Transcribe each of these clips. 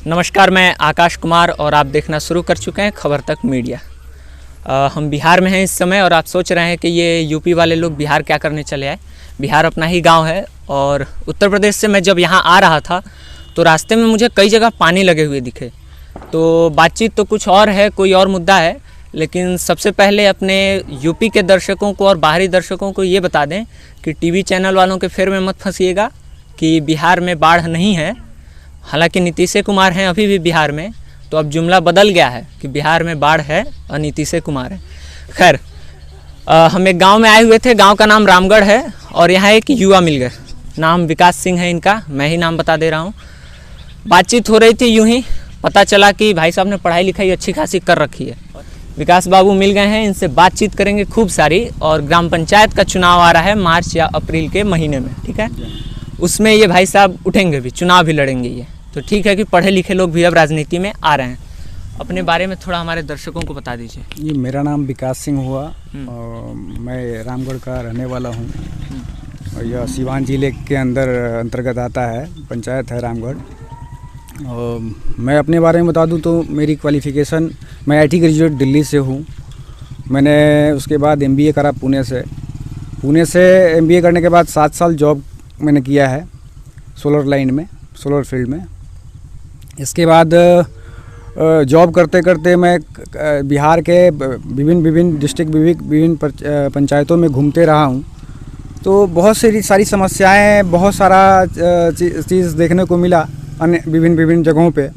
नमस्कार, मैं आकाश कुमार और आप देखना शुरू कर चुके हैं खबर तक मीडिया। हम बिहार में हैं इस समय और आप सोच रहे हैं कि ये यूपी वाले लोग बिहार क्या करने चले आए। बिहार अपना ही गांव है और उत्तर प्रदेश से मैं जब यहाँ आ रहा था तो रास्ते में मुझे कई जगह पानी लगे हुए दिखे। तो बातचीत तो कुछ और है, कोई और मुद्दा है, लेकिन सबसे पहले अपने यूपी के दर्शकों को और बाहरी दर्शकों को ये बता दें कि टीवी चैनल वालों के फेर में मत फंसिएगा कि बिहार में बाढ़ नहीं है। हालांकि नीतीश कुमार हैं अभी भी बिहार में, तो अब जुमला बदल गया है कि बिहार में बाढ़ है और नीतीश कुमार है। खैर, हम एक गांव में आए हुए थे। गांव का नाम रामगढ़ है और यहाँ एक युवा मिल गए। नाम विकास सिंह है इनका, मैं ही नाम बता दे रहा हूँ। बातचीत हो रही थी, यूं ही पता चला कि भाई साहब ने पढ़ाई लिखाई अच्छी खासी कर रखी है। विकास बाबू मिल गए हैं, इनसे बातचीत करेंगे खूब सारी। और ग्राम पंचायत का चुनाव आ रहा है मार्च या अप्रैल के महीने में, ठीक है। उसमें ये भाई साहब उठेंगे भी, चुनाव भी लड़ेंगे ये। तो ठीक है कि पढ़े लिखे लोग भी अब राजनीति में आ रहे हैं। अपने बारे में थोड़ा हमारे दर्शकों को बता दीजिए। जी, मेरा नाम विकास सिंह हुआ और मैं रामगढ़ का रहने वाला हूँ और यह सीवान जिले के अंतर्गत आता है, पंचायत है रामगढ़। और मैं अपने बारे में बता दूं तो मेरी क्वालिफ़िकेशन, मैं IT ग्रेजुएट दिल्ली से हूँ। मैंने उसके बाद MBA करा पुणे से MBA करने के बाद 7 साल जॉब मैंने किया है सोलर लाइन में, सोलर फील्ड में। इसके बाद जॉब करते करते मैं बिहार के विभिन्न डिस्ट्रिक्ट, विभिन्न पंचायतों में घूमते रहा हूँ। तो बहुत सारी समस्याएं, बहुत सारा चीज़ देखने को मिला अन्य विभिन्न जगहों पे।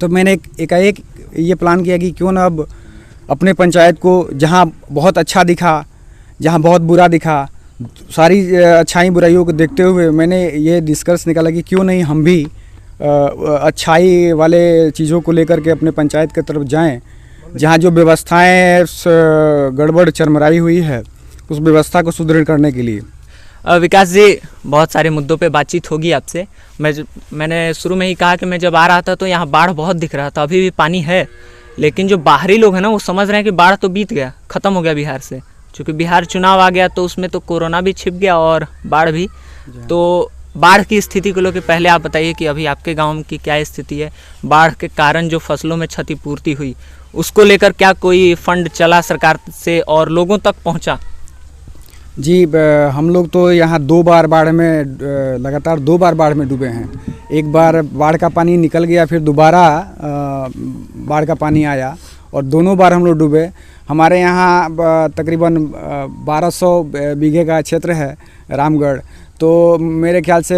तो मैंने एकाएक ये प्लान किया कि क्यों ना अब अपने पंचायत को, जहाँ बहुत अच्छा दिखा, जहाँ बहुत बुरा दिखा, सारी अच्छाई बुराइयों को देखते हुए मैंने ये डिस्कस निकाला कि क्यों नहीं हम भी अच्छाई वाले चीज़ों को लेकर के अपने पंचायत की तरफ जाएं, जहाँ जो व्यवस्थाएं गड़बड़ चरमराई हुई है उस व्यवस्था को सुदृढ़ करने के लिए। विकास जी, बहुत सारे मुद्दों पे बातचीत होगी आपसे। मैंने शुरू में ही कहा कि मैं जब आ रहा था तो यहाँ बाढ़ बहुत दिख रहा था, अभी भी पानी है, लेकिन जो बाहरी लोग हैं ना वो समझ रहे हैं कि बाढ़ तो बीत गया, ख़त्म हो गया बिहार से। क्योंकि बिहार चुनाव आ गया तो उसमें तो कोरोना भी छिप गया और बाढ़ भी। तो बाढ़ की स्थिति को लेकर पहले आप बताइए कि अभी आपके गांव की क्या स्थिति है। बाढ़ के कारण जो फसलों में क्षतिपूर्ति हुई उसको लेकर क्या कोई फंड चला सरकार से और लोगों तक पहुंचा? जी, हम लोग तो यहाँ 2 बार बाढ़ में, लगातार 2 बार बाढ़ में डूबे हैं। एक बार बाढ़ का पानी निकल गया, फिर दोबारा बाढ़ का पानी आया और दोनों बार हम लोग डूबे। हमारे यहाँ तकरीबन 1200 बीघे का क्षेत्र है रामगढ़। तो मेरे ख्याल से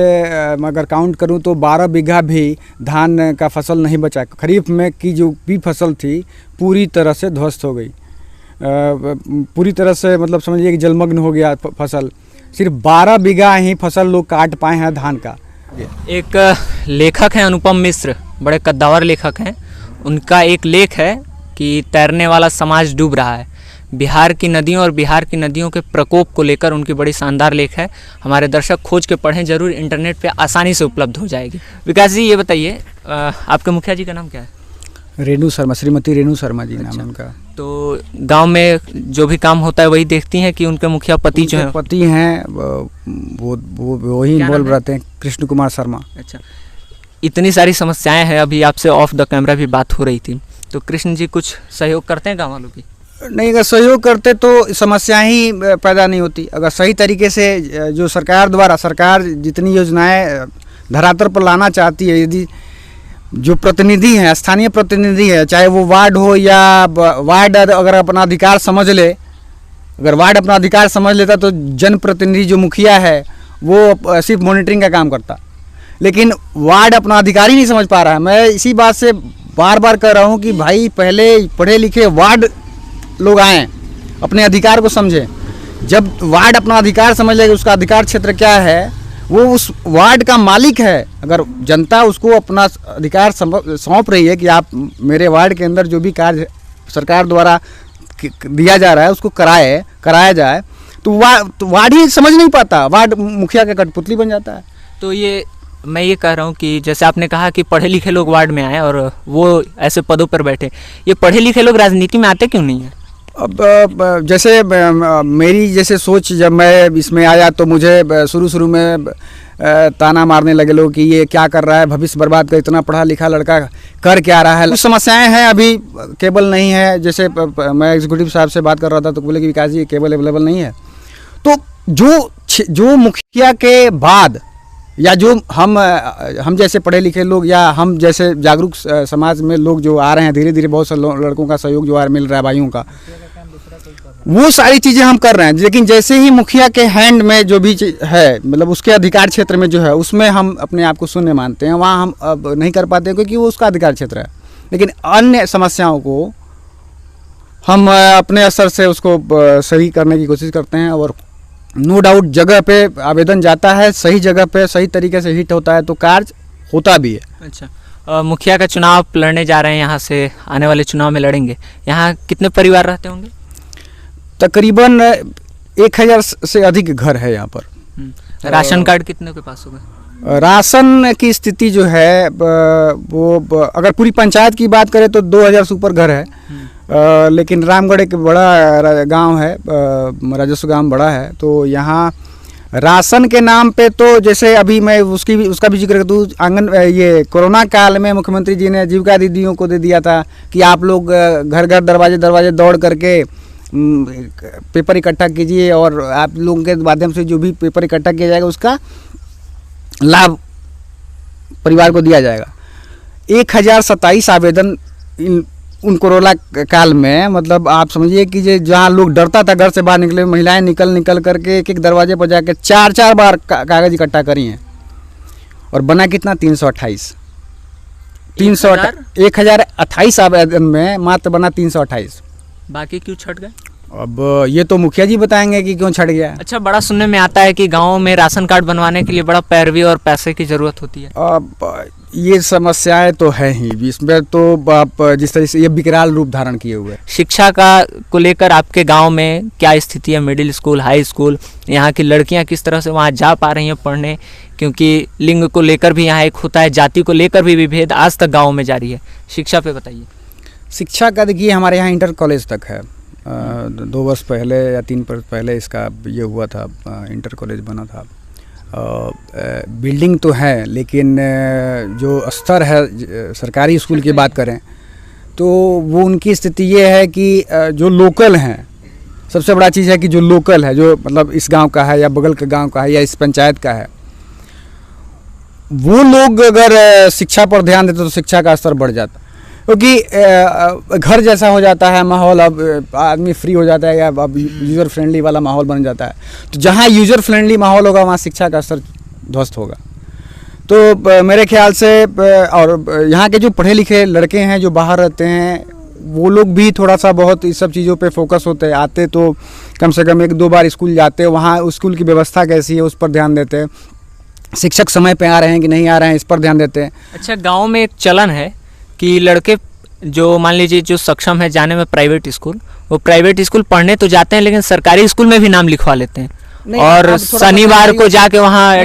अगर काउंट करूँ तो 12 बीघा भी धान का फसल नहीं बचा। खरीफ में की जो भी फसल थी पूरी तरह से ध्वस्त हो गई, पूरी तरह से, मतलब समझिए कि जलमग्न हो गया फसल। सिर्फ 12 बीघा ही फसल लोग काट पाए हैं धान का। एक लेखक हैं अनुपम मिश्र, बड़े कद्दावर लेखक हैं। उनका एक लेख है कि तैरने वाला समाज डूब रहा है। बिहार की नदियों और बिहार की नदियों के प्रकोप को लेकर उनकी बड़ी शानदार लेख है। हमारे दर्शक खोज के पढ़ें जरूर, इंटरनेट पे आसानी से उपलब्ध हो जाएगी। विकास जी, ये बताइए, आपके मुखिया जी का नाम क्या है? रेणु शर्मा, श्रीमती रेणु शर्मा जी नाम है उनका। तो गांव में जो भी काम होता है वही देखती हैं कि उनके मुखिया पति जो है? पति हैं वो ही इन्वॉल्व रहते हैं, कृष्ण कुमार शर्मा। अच्छा, इतनी सारी समस्याएं हैं, अभी आपसे ऑफ द कैमरा भी बात हो रही थी। तो कृष्ण जी कुछ सहयोग करते हैं गाँव वालों की? नहीं, अगर सहयोग करते तो समस्याएं ही पैदा नहीं होती। अगर सही तरीके से जो सरकार जितनी योजनाएं धरातल पर लाना चाहती है, यदि जो प्रतिनिधि हैं, स्थानीय प्रतिनिधि है, चाहे वो वार्ड हो या वार्ड, अगर अपना अधिकार समझ ले, अगर वार्ड अपना अधिकार समझ लेता तो जनप्रतिनिधि जो मुखिया है वो सिर्फ मॉनिटरिंग का काम करता। लेकिन वार्ड अपना अधिकार ही नहीं समझ पा रहा है। मैं इसी बात से बार बार कह रहा हूँ कि भाई पहले पढ़े लिखे वार्ड लोग आएँ, अपने अधिकार को समझें। जब वार्ड अपना अधिकार समझ लेगा, उसका अधिकार क्षेत्र क्या है, वो उस वार्ड का मालिक है। अगर जनता उसको अपना अधिकार सौंप रही है कि आप मेरे वार्ड के अंदर जो भी कार्य सरकार द्वारा दिया जा रहा है उसको कराया जाए, तो वार्ड ही समझ नहीं पाता, वार्ड मुखिया का कठपुतली बन जाता है। तो ये मैं ये कह रहा हूँ कि जैसे आपने कहा कि पढ़े लिखे लोग वार्ड में आए और वो ऐसे पदों पर बैठे, ये पढ़े लिखे लोग राजनीति में आते क्यों नहीं है? अब जैसे मेरी जैसे सोच, जब मैं इसमें आया तो मुझे शुरू में ताना मारने लगे लोग कि ये क्या कर रहा है, भविष्य बर्बाद कर, इतना पढ़ा लिखा लड़का कर क्या रहा है। कुछ समस्याएं हैं, अभी केबल नहीं है। जैसे मैं एग्जीक्यूटिव साहब से बात कर रहा था तो बोले कि विकास जी केबल अवेलेबल नहीं है। तो जो मुखिया के बाद या जो हम जैसे पढ़े लिखे लोग या हम जैसे जागरूक समाज में लोग जो आ रहे हैं, धीरे धीरे बहुत से लड़कों का सहयोग जो मिल रहा है, भाइयों का, वो सारी चीज़ें हम कर रहे हैं। लेकिन जैसे ही मुखिया के हैंड में जो भी है, मतलब उसके अधिकार क्षेत्र में जो है, उसमें हम अपने आप को शून्य मानते हैं, वहाँ हम अब नहीं कर पाते क्योंकि वो उसका अधिकार क्षेत्र है। लेकिन अन्य समस्याओं को हम अपने असर से उसको सही करने की कोशिश करते हैं और नो डाउट जगह पे आवेदन जाता है, सही जगह पे सही तरीके से हिट होता है तो कार्य होता भी है। अच्छा, मुखिया का चुनाव लड़ने जा रहे हैं, यहाँ से आने वाले चुनाव में लड़ेंगे। यहाँ कितने परिवार रहते होंगे? तकरीबन 1000 से अधिक घर है यहाँ पर। राशन कार्ड कितने के पास होगा? राशन की स्थिति जो है वो अगर पूरी पंचायत की बात करें तो 2000 से ऊपर घर है। लेकिन रामगढ़ एक बड़ा गांव है, राजस्व गांव बड़ा है, तो यहाँ राशन के नाम पे तो जैसे अभी मैं उसका भी जिक्र कर दूँ, ये कोरोना काल में मुख्यमंत्री जी ने जीविका दीदियों को दे दिया था कि आप लोग घर घर दरवाजे दौड़ करके पेपर इकट्ठा कीजिए और आप लोगों के माध्यम से जो भी पेपर इकट्ठा किया जाएगा उसका लाभ परिवार को दिया जाएगा। 1027 आवेदन उन कोरोना काल में, मतलब आप समझिए कि जहाँ लोग डरता था घर से बाहर निकले, महिलाएं निकल करके एक दरवाजे पर जाके 4 बार कागज इकट्ठा करी हैं और बना कितना 328 1028 आवेदन में मात्र बना 328। बाकी क्यों छट गए? अब ये तो मुखिया जी बताएंगे कि क्यों छट गया। अच्छा, बड़ा सुनने में आता है कि गाँव में राशन कार्ड बनवाने के लिए बड़ा पैरवी और पैसे की ज़रूरत होती है। अब ये समस्याएं तो है ही, इसमें तो आप जिस तरह से ये विकराल रूप धारण किए हुए। शिक्षा का को लेकर आपके गांव में क्या स्थिति है? मिडिल स्कूल, हाई स्कूल, यहाँ की लड़कियां किस तरह से वहाँ जा पा रही हैं पढ़ने? क्योंकि लिंग को लेकर भी यहाँ एक होता है, जाति को लेकर भी विभेद आज तक गाँव में जारी है। शिक्षा पे बताइए। शिक्षा का देखिए, हमारे यहाँ इंटर कॉलेज तक है। 2 वर्ष पहले या 3 वर्ष पहले इसका ये हुआ था, इंटर कॉलेज बना था। बिल्डिंग तो है, लेकिन जो स्तर है सरकारी स्कूल की बात करें तो वो उनकी स्थिति ये है कि जो लोकल हैं, सबसे बड़ा चीज़ है कि जो लोकल है, जो मतलब इस गांव का है या बगल के गांव का है या इस पंचायत का है, वो लोग अगर शिक्षा पर ध्यान देते तो शिक्षा का स्तर बढ़ जाता। क्योंकि घर जैसा हो जाता है माहौल, अब आदमी फ्री हो जाता है या अब यूज़र फ्रेंडली वाला माहौल बन जाता है। तो जहाँ यूज़र फ्रेंडली माहौल होगा वहाँ शिक्षा का स्तर ध्वस्त होगा। तो मेरे ख्याल से और यहाँ के जो पढ़े लिखे लड़के हैं जो बाहर रहते हैं, वो लोग भी थोड़ा सा बहुत इस सब चीज़ों पे फोकस होते, आते तो कम से कम 1-2 बार स्कूल जाते, वहाँ स्कूल की व्यवस्था कैसी है उस पर ध्यान देते हैं, शिक्षक समय पे आ रहे हैं कि नहीं आ रहे हैं इस पर ध्यान देते हैं। अच्छा, गाँव में एक चलन है कि लड़के जो मान लीजिए जो सक्षम है जाने में प्राइवेट स्कूल, वो प्राइवेट स्कूल पढ़ने तो जाते हैं लेकिन सरकारी स्कूल में भी नाम लिखवा लेते हैं और शनिवार को जाके वहाँ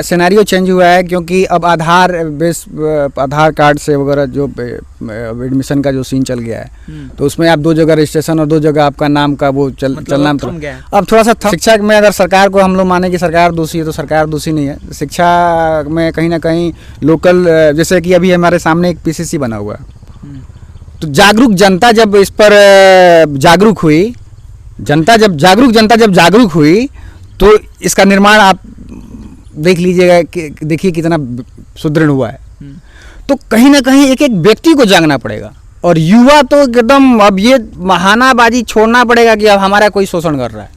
सिनेरियो चेंज हुआ है क्योंकि अब आधार कार्ड से वगैरह जो एडमिशन का जो सीन चल गया है, तो उसमें आप 2 जगह रजिस्ट्रेशन और 2 जगह आपका नाम का वो चलना अब थोड़ा सा शिक्षा में अगर सरकार को हम लोग माने कि सरकार दोषी है तो सरकार दोषी नहीं है। शिक्षा में कहीं ना कहीं लोकल, जैसे कि अभी हमारे सामने एक PCC बना हुआ है, तो जागरूक जनता जब इस पर जागरूक हुई, जनता जब जागरूक हुई तो इसका निर्माण आप देख लीजिएगा कि देखिए कितना सुदृढ़ हुआ है। तो कहीं ना कहीं एक व्यक्ति को जागना पड़ेगा और युवा तो एकदम अब ये बहानाबाजी छोड़ना पड़ेगा कि अब हमारा कोई शोषण कर रहा है,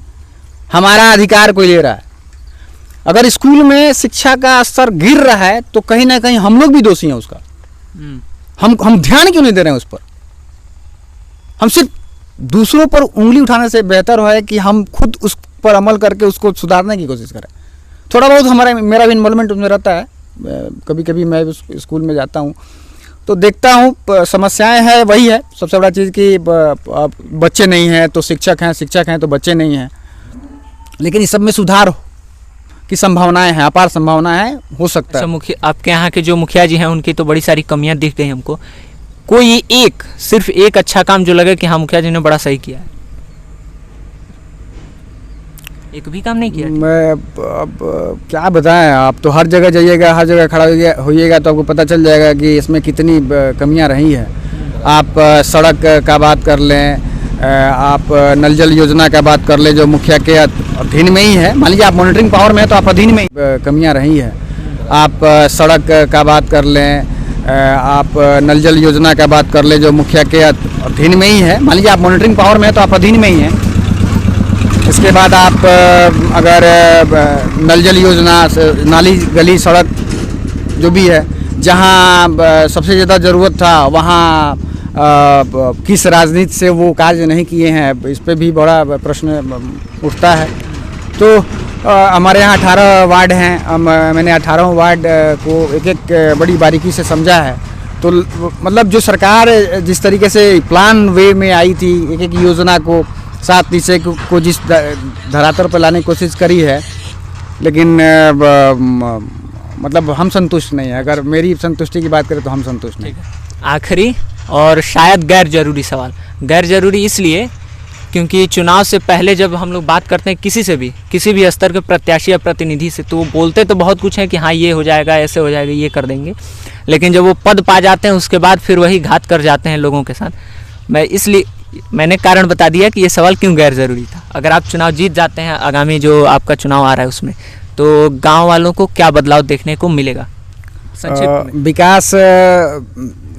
हमारा अधिकार कोई ले रहा है। अगर स्कूल में शिक्षा का स्तर गिर रहा है तो कहीं ना कहीं हम लोग भी दोषी हैं उसका। हम ध्यान क्यों नहीं दे रहे हैं उस पर? हम सिर्फ दूसरों पर उंगली उठाने से बेहतर है कि हम खुद उस पर अमल करके उसको सुधारने की कोशिश करें। थोड़ा बहुत मेरा भी इन्वॉल्वमेंट उसमें रहता है। कभी कभी मैं स्कूल में जाता हूँ तो देखता हूँ समस्याएं हैं, वही है सबसे बड़ा चीज़ कि बच्चे नहीं हैं तो शिक्षक हैं तो बच्चे नहीं हैं। लेकिन इस सब में सुधार की संभावनाएं हैं, अपार संभावनाएं हैं, हो सकता है। आपके यहाँ के जो मुखिया जी हैं उनकी तो बड़ी सारी कमियाँ दिख गई हमको। कोई सिर्फ एक अच्छा काम जो लगे कि हाँ मुखिया जी ने बड़ा सही किया है? एक भी काम नहीं किया? मैं अब क्या बताएं, आप तो हर जगह जाइएगा, हर जगह खड़ा होइएगा तो आपको पता चल जाएगा कि इसमें कितनी कमियां रही हैं। आप सड़क का बात कर लें, आप नल जल योजना का बात कर लें जो मुखिया के अधीन में ही है। मान लीजिए आप मॉनिटरिंग पावर में है तो आप अधीन में ही कमियां रही हैं। आप सड़क का बात कर लें, आप नल जल योजना का बात कर लें जो मुखिया के अधीन में ही है। मान लीजिए आप मॉनिटरिंग पावर में है तो आप अधीन में ही हैं। इसके बाद आप अगर नल जल योजना, नाली गली सड़क जो भी है, जहाँ सबसे ज़्यादा ज़रूरत था वहाँ किस राजनीति से वो कार्य नहीं किए हैं, इस पे भी बड़ा प्रश्न उठता है। तो हमारे यहाँ 18 वार्ड हैं। मैंने 18 वार्ड को एक एक बड़ी बारीकी से समझा है। तो मतलब जो सरकार जिस तरीके से प्लान वे में आई थी, एक एक योजना को 7 विषय को जिस धरातल पर लाने की कोशिश करी है, लेकिन मतलब हम संतुष्ट नहीं है। अगर मेरी संतुष्टि की बात करें तो हम संतुष्ट नहीं। आखिरी और शायद गैर जरूरी सवाल। गैर जरूरी इसलिए क्योंकि चुनाव से पहले जब हम लोग बात करते हैं किसी से भी, किसी भी स्तर के प्रत्याशी या प्रतिनिधि से, तो वो बोलते तो बहुत कुछ है कि हाँ ये हो जाएगा, ऐसे हो जाएगा, ये कर देंगे, लेकिन जब वो पद पा जाते हैं उसके बाद फिर वही घात कर जाते हैं लोगों के साथ। मैंने कारण बता दिया कि ये सवाल क्यों गैर ज़रूरी था। अगर आप चुनाव जीत जाते हैं, आगामी जो आपका चुनाव आ रहा है उसमें, तो गांव वालों को क्या बदलाव देखने को मिलेगा? संक्षिप्त में। विकास,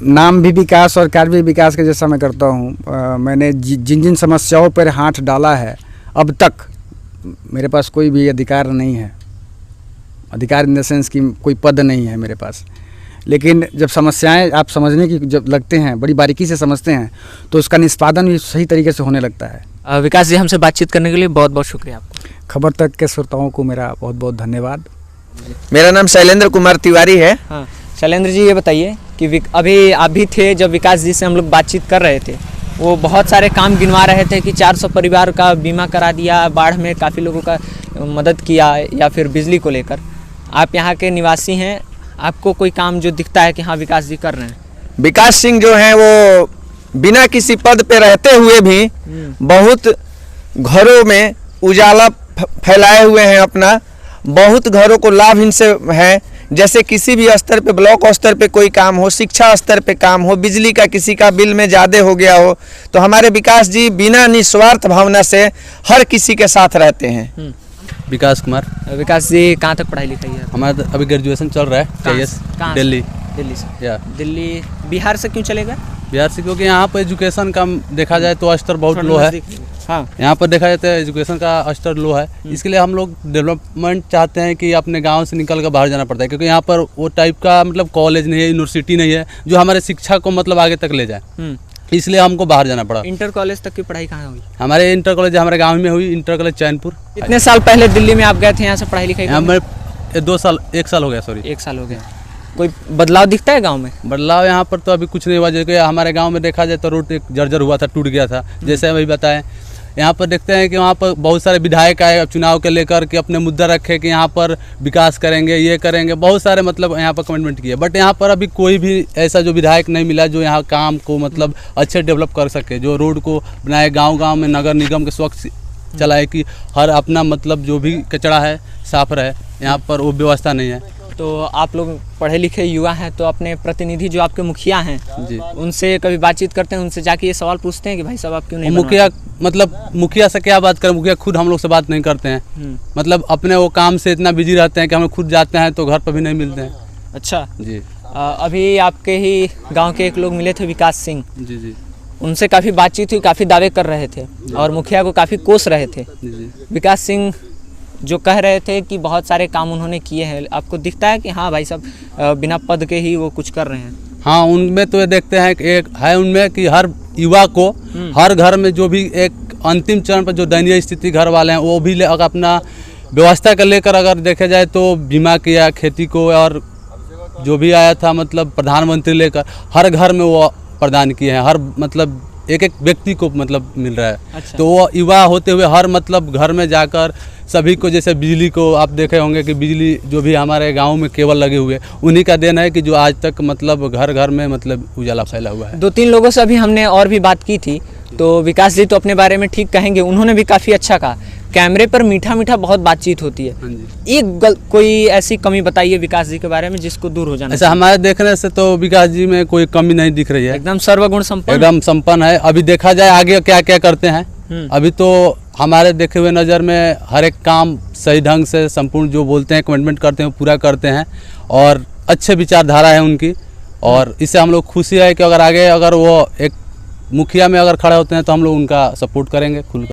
नाम भी विकास और कार्य भी विकास के जैसा मैं करता हूँ। मैंने जिन जिन समस्याओं पर हाथ डाला है, अब तक मेरे पास कोई भी अधिकार नहीं है। अधिकार इन द सेंस कि कोई पद नहीं है मेरे पास, लेकिन जब समस्याएं आप समझने की जब लगते हैं, बड़ी बारीकी से समझते हैं, तो उसका निष्पादन भी सही तरीके से होने लगता है। विकास जी, हमसे बातचीत करने के लिए बहुत बहुत शुक्रिया आपको। खबर तक के श्रोताओं को मेरा बहुत बहुत धन्यवाद। मेरा नाम शैलेंद्र कुमार तिवारी है। हाँ शैलेंद्र जी, ये बताइए कि अभी आप भी थे जब विकास जी से हम लोग बातचीत कर रहे थे, वो बहुत सारे काम गिनवा रहे थे कि 400 परिवार का बीमा करा दिया, बाढ़ में काफ़ी लोगों का मदद किया, या फिर बिजली को लेकर। आप यहाँ के निवासी हैं, आपको कोई काम जो दिखता है कि हाँ विकास जी कर रहे हैं? विकास सिंह जो हैं वो बिना किसी पद पे रहते हुए भी बहुत घरों में उजाला फैलाए हुए हैं अपना। बहुत घरों को लाभ इनसे है। जैसे किसी भी स्तर पे, ब्लॉक स्तर पे कोई काम हो, शिक्षा स्तर पे काम हो, बिजली का किसी का बिल में ज़्यादा हो गया हो, तो हमारे विकास जी बिना निस्वार्थ भावना से हर किसी के साथ रहते हैं। विकास कुमार। विकास जी कहाँ तक पढ़ाई लिखाई है? हमारा अभी ग्रेजुएशन चल रहा है। दिल्ली। दिल्ली से? या दिल्ली। बिहार से क्यों चलेगा? बिहार से क्योंकि यहाँ पर एजुकेशन का देखा जाए तो स्तर बहुत लो है। हाँ, यहाँ पर देखा जाए तो एजुकेशन का स्तर लो है। इसके लिए हम लोग डेवलपमेंट चाहते हैं कि अपने गांव से निकल कर बाहर जाना पड़ता है, क्योंकि यहाँ पर वो टाइप का मतलब कॉलेज नहीं है, यूनिवर्सिटी नहीं है जो हमारे शिक्षा को मतलब आगे तक ले जाए। इसलिए हमको बाहर जाना पड़ा। इंटर कॉलेज तक की पढ़ाई कहाँ हुई? हमारे इंटर कॉलेज हमारे गाँव में हुई, इंटर कॉलेज चैनपुर। कितने साल पहले दिल्ली में आप गए थे यहाँ से पढ़ाई लिखाई? यहाँ में 1 साल हो गया। सॉरी, 1 साल हो गया। कोई बदलाव दिखता है गांव में? बदलाव यहाँ पर तो अभी कुछ नहीं हुआ। जैसे हमारे गांव में देखा जाए तो रोड एक जर्जर हुआ था, टूट गया था। जैसे अभी बताएं, यहाँ पर देखते हैं कि वहाँ पर बहुत सारे विधायक आए चुनाव के लेकर के अपने मुद्दा रखे कि यहाँ पर विकास करेंगे, ये करेंगे, बहुत सारे मतलब यहाँ पर कमिटमेंट किए। बट यहाँ पर अभी कोई भी ऐसा जो विधायक नहीं मिला जो यहाँ काम को मतलब अच्छे डेवलप कर सके, जो रोड को बनाए, गाँव में नगर निगम के स्वच्छ चलाए कि हर अपना मतलब जो भी कचरा है साफ रहे। यहाँ पर वो व्यवस्था नहीं है। तो आप लोग पढ़े लिखे युवा हैं, तो अपने प्रतिनिधि जो आपके मुखिया हैं जी, उनसे कभी बातचीत करते हैं? उनसे जाके ये सवाल पूछते हैं कि भाई साहब आप क्यों नहीं? मुखिया से क्या बात करें, मुखिया खुद हम लोग से बात नहीं करते हैं। मतलब अपने वो काम से इतना बिजी रहते हैं कि हम खुद जाते हैं तो घर पर भी नहीं मिलते हैं। अच्छा जी। अभी आपके ही गाँव के एक लोग मिले थे, विकास सिंह। जी जी। उनसे काफ़ी बातचीत हुई, काफ़ी दावे कर रहे थे और मुखिया को काफ़ी कोस रहे थे। जी। विकास सिंह जो कह रहे थे कि बहुत सारे काम उन्होंने किए हैं, आपको दिखता है कि हाँ भाई साहब बिना पद के ही वो कुछ कर रहे हैं? हाँ, उनमें तो ये देखते हैं कि एक है उनमें कि हर युवा को हर घर में जो भी एक अंतिम चरण पर जो दयनीय स्थिति घर वाले हैं वो भी अगर अपना व्यवस्था का लेकर अगर देखा जाए तो बीमा किया खेती को, और जो भी आया था मतलब प्रधानमंत्री लेकर हर घर में वो प्रदान किए हैं। हर मतलब एक एक व्यक्ति को मतलब मिल रहा है। अच्छा। तो वो युवा होते हुए हर मतलब घर में जाकर सभी को, जैसे बिजली को आप देखे होंगे कि बिजली जो भी हमारे गांव में केबल लगे हुए उन्हीं का देन है कि जो आज तक मतलब घर घर में मतलब उजाला फैला हुआ है। 2-3 लोगों से अभी हमने और भी बात की थी, तो विकास जी तो अपने बारे में ठीक कहेंगे, उन्होंने भी काफ़ी अच्छा कहा कैमरे पर मीठा मीठा बहुत बातचीत होती है। हाँ जी। कोई ऐसी कमी बताइए विकास जी के बारे में जिसको दूर हो जाना ऐसा हमारे देखने से तो विकास जी में कोई कमी नहीं दिख रही है, एकदम सर्वगुण संपन्न। एकदम संपन्न है। अभी देखा जाए आगे क्या क्या करते हैं। अभी तो हमारे देखे हुए नज़र में हर एक काम सही ढंग से संपूर्ण जो बोलते हैं कमिटमेंट करते हैं पूरा करते हैं और अच्छे विचारधारा है उनकी। और इससे हम लोग खुशी है कि अगर आगे अगर वो एक मुखिया में अगर खड़े होते हैं तो हम लोग उनका सपोर्ट करेंगे खुल